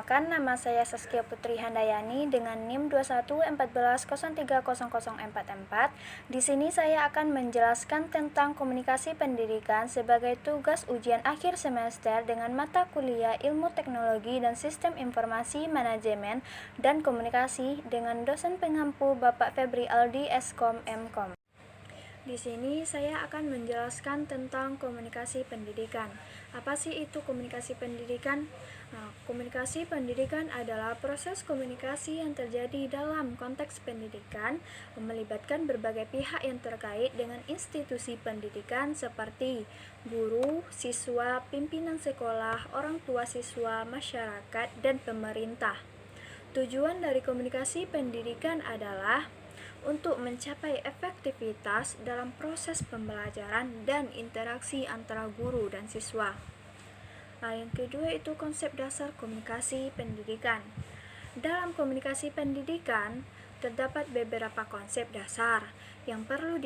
Perkenalkan, nama saya Saskia Putri Handayani dengan NIM 2114030044. Di sini saya akan menjelaskan tentang komunikasi pendidikan sebagai tugas ujian akhir semester dengan mata kuliah Ilmu Teknologi dan Sistem Informasi Manajemen dan Komunikasi dengan dosen pengampu Bapak Febri Aldi Eskom Mkom. Di sini saya akan menjelaskan tentang komunikasi pendidikan. Apa sih itu komunikasi pendidikan? Komunikasi pendidikan adalah proses komunikasi yang terjadi dalam konteks pendidikan, melibatkan berbagai pihak yang terkait dengan institusi pendidikan seperti guru, siswa, pimpinan sekolah, orang tua siswa, masyarakat, dan pemerintah. Tujuan dari komunikasi pendidikan adalah untuk mencapai efektivitas dalam proses pembelajaran dan interaksi antara guru dan siswa. Yang kedua itu konsep dasar komunikasi pendidikan. Dalam komunikasi pendidikan terdapat beberapa konsep dasar yang perlu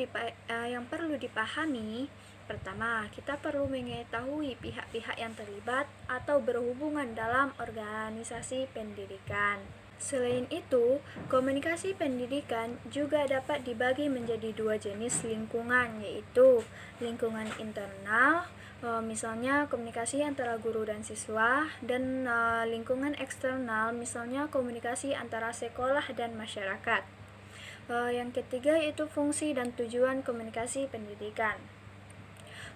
dipahami. Pertama, kita perlu mengetahui pihak-pihak yang terlibat atau berhubungan dalam organisasi pendidikan. Selain itu, komunikasi pendidikan juga dapat dibagi menjadi dua jenis lingkungan, yaitu lingkungan internal, misalnya komunikasi antara guru dan siswa, dan lingkungan eksternal, misalnya komunikasi antara sekolah dan masyarakat. Yang ketiga yaitu fungsi dan tujuan komunikasi pendidikan.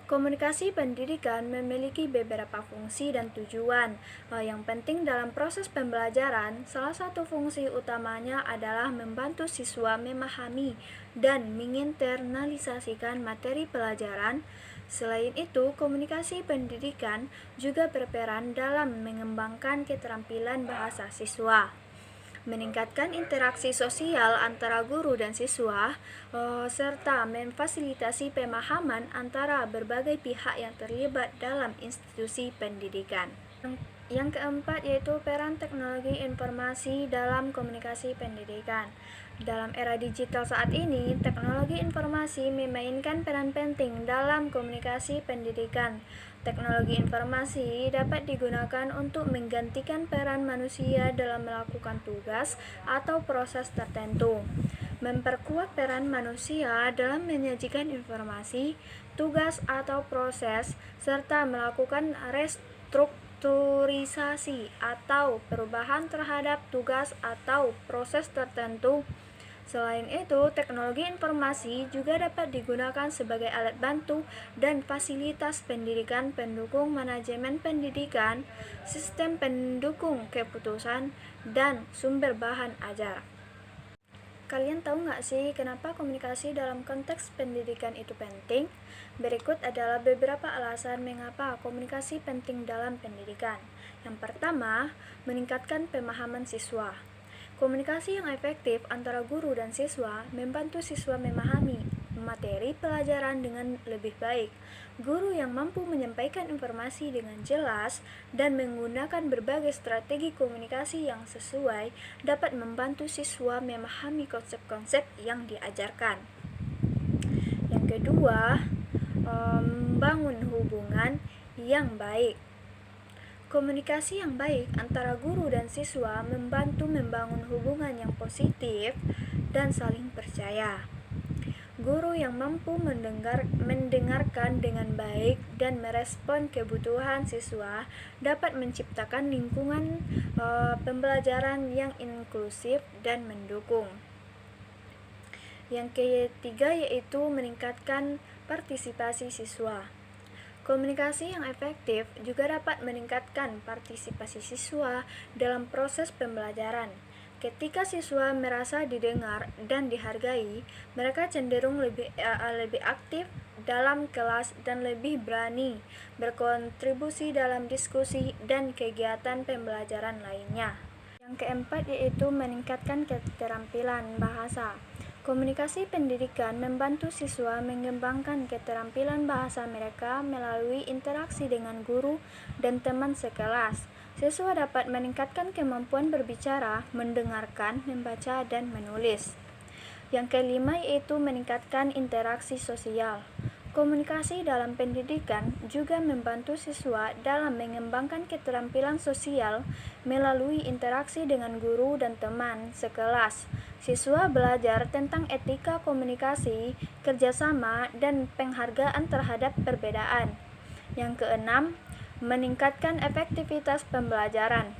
Komunikasi pendidikan memiliki beberapa fungsi dan tujuan. Yang penting dalam proses pembelajaran, salah satu fungsi utamanya adalah membantu siswa memahami dan menginternalisasikan materi pelajaran. Selain itu, komunikasi pendidikan juga berperan dalam mengembangkan keterampilan bahasa siswa, meningkatkan interaksi sosial antara guru dan siswa, serta memfasilitasi pemahaman antara berbagai pihak yang terlibat dalam institusi pendidikan. Yang keempat yaitu peran teknologi informasi dalam komunikasi pendidikan. Dalam era digital saat ini, teknologi informasi memainkan peran penting dalam komunikasi pendidikan. Teknologi informasi dapat digunakan untuk menggantikan peran manusia dalam melakukan tugas atau proses tertentu, memperkuat peran manusia dalam menyajikan informasi, tugas atau proses, serta melakukan restrukturisasi atau perubahan terhadap tugas atau proses tertentu. Selain itu, teknologi informasi juga dapat digunakan sebagai alat bantu dan fasilitas pendidikan pendukung manajemen pendidikan, sistem pendukung keputusan, dan sumber bahan ajar. Kalian tahu nggak sih kenapa komunikasi dalam konteks pendidikan itu penting? Berikut adalah beberapa alasan mengapa komunikasi penting dalam pendidikan. Yang pertama, meningkatkan pemahaman siswa. Komunikasi yang efektif antara guru dan siswa membantu siswa memahami materi pelajaran dengan lebih baik. Guru yang mampu menyampaikan informasi dengan jelas dan menggunakan berbagai strategi komunikasi yang sesuai dapat membantu siswa memahami konsep-konsep yang diajarkan. Yang kedua, membangun hubungan yang baik. Komunikasi yang baik antara guru dan siswa membantu membangun hubungan yang positif dan saling percaya. Guru yang mampu mendengarkan dengan baik dan merespon kebutuhan siswa dapat menciptakan lingkungan pembelajaran yang inklusif dan mendukung. Yang ketiga yaitu meningkatkan partisipasi siswa. Komunikasi yang efektif juga dapat meningkatkan partisipasi siswa dalam proses pembelajaran. Ketika siswa merasa didengar dan dihargai, mereka cenderung lebih aktif dalam kelas dan lebih berani berkontribusi dalam diskusi dan kegiatan pembelajaran lainnya. Yang keempat yaitu meningkatkan keterampilan bahasa. Komunikasi pendidikan membantu siswa mengembangkan keterampilan bahasa mereka melalui interaksi dengan guru dan teman sekelas. Siswa dapat meningkatkan kemampuan berbicara, mendengarkan, membaca, dan menulis. Yang kelima yaitu meningkatkan interaksi sosial. Komunikasi dalam pendidikan juga membantu siswa dalam mengembangkan keterampilan sosial melalui interaksi dengan guru dan teman sekelas. Siswa belajar tentang etika komunikasi, kerjasama, dan penghargaan terhadap perbedaan. Yang keenam, meningkatkan efektivitas pembelajaran.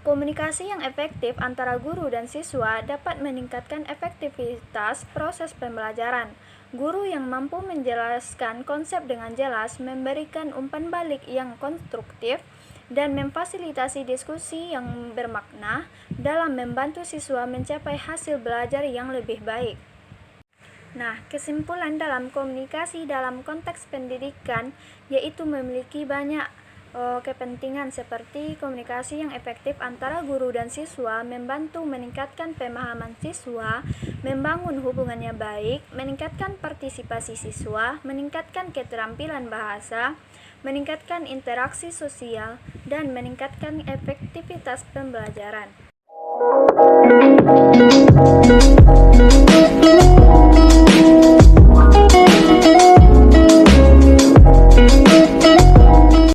Komunikasi yang efektif antara guru dan siswa dapat meningkatkan efektivitas proses pembelajaran. Guru yang mampu menjelaskan konsep dengan jelas, memberikan umpan balik yang konstruktif, dan memfasilitasi diskusi yang bermakna dalam membantu siswa mencapai hasil belajar yang lebih baik. Nah, kesimpulan dalam komunikasi dalam konteks pendidikan yaitu memiliki banyak kepentingan seperti komunikasi yang efektif antara guru dan siswa, membantu meningkatkan pemahaman siswa, membangun hubungannya baik, meningkatkan partisipasi siswa, meningkatkan keterampilan bahasa, meningkatkan interaksi sosial, dan meningkatkan efektivitas pembelajaran.